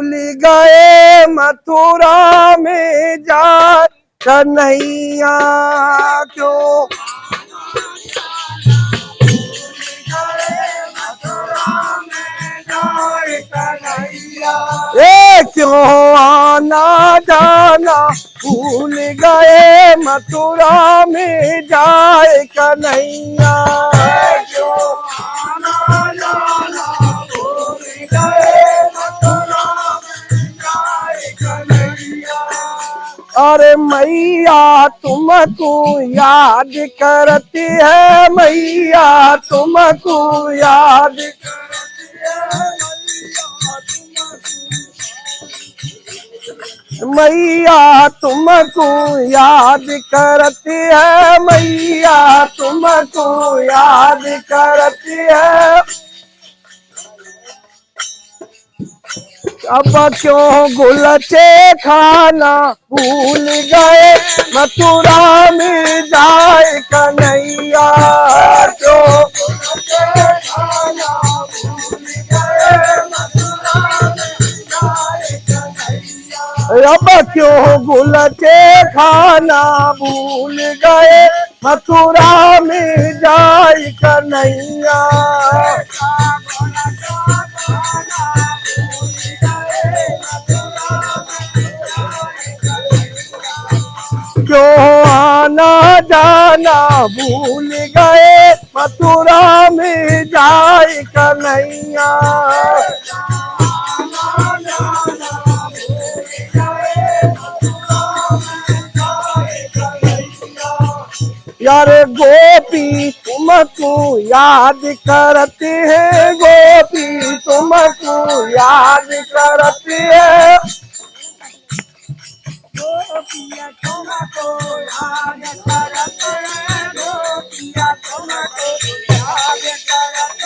भूल गए मथुरा में जाए कन्हैया क्यों ए क्यों आना जाना भूल गए मथुरा में जाए कन्हैया क्यों आना जाना भूल गए मथुरा में जाए कन्हैया। अरे मैया तुमको याद करती है मैया तुमको याद करती है मैया तुमको याद करती है मैया तुमको याद करती है। अब क्यों गुलचे खाना भूल गए मथुरा में जाए कन्हैया क्यों गुलचे खाना भूल गए मथुरा में जाए कन्हैया। अब क्यों गुलचे खाना भूल गए मथुरा में जाए कन्हैया। क्यों आना जाना भूल गए मथुरा में जाए कन्हैया। यार गोपी तुमको याद करते हैं गोपी तुमको याद करते हैं गोपिया तुमको याद करते हैं गोपिया तुमको याद करते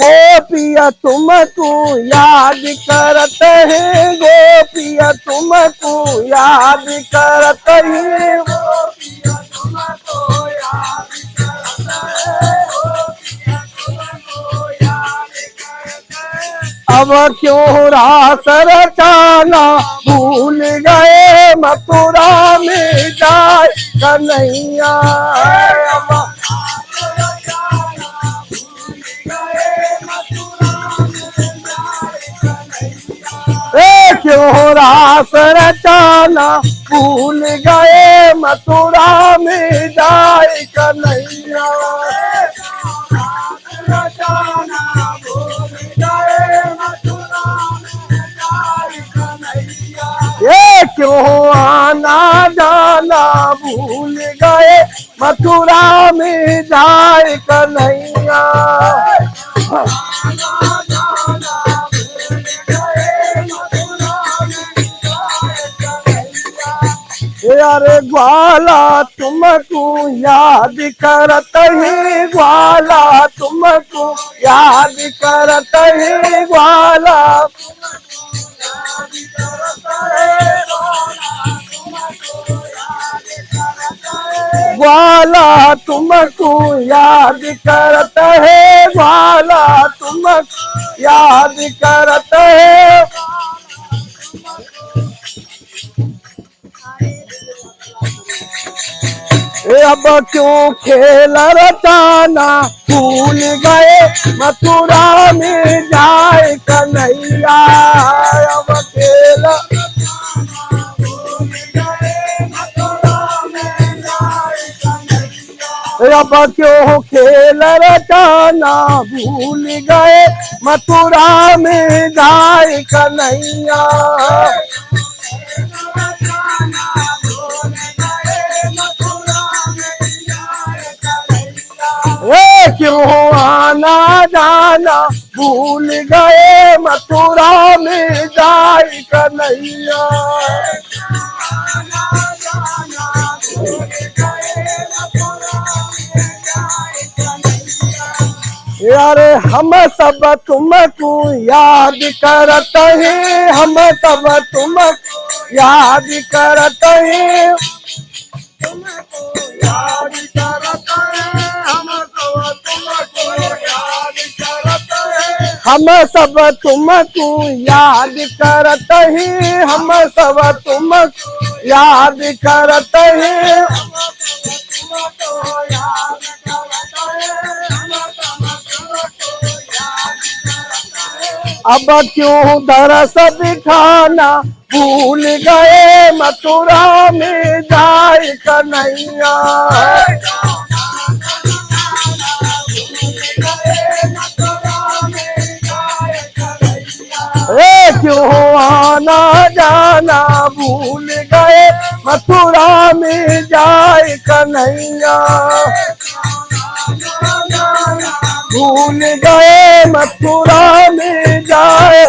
हैं गोपिया तुमको याद करते हैं गोपिया तुमको याद करते हैं गोपिया तुमको याद करते हैं गोपिया तुमको याद करते हैं। अब क्यों रास रचाना भूल गए मथुरा में जाए कन्हैया। क्यों रास रचाना भूल गए मथुरा में जाए कन्हैया। ये क्यों आना जाना भूल गए मथुरा में जाए कन्हैया। अरे ग्वाला तुमको याद करते हैं ग्वाला तुमको याद करते हैं ग्वाला ग्वाला तुमको याद करते हैं ग्वाला तुमको याद करते हैं। अब क्यों खेल रचाना भूल गए मथुरा में जाए कन्हैया। अब खेल अब क्यों खेल रचाना भूल गए मथुरा में जाए कन्हैया। क्यों आना जाना भूल गए मथुरा में जाए कन्हैया। यारे हम सब तुमको याद करते हैं हम सब तुमको याद करते हैं तुमको याद करते हैं हम सब तुमको याद करते हैं हम सब तुमको याद करते हैं, हम सब तुमको याद करते हैं। अब क्यों दरस दिखाना भूल गए, मथुरा में जाए कन्हैया। क्यों आना जाना भूल गए, मथुरा में जाए कन्हैया। भूल गए मथुरा में जाए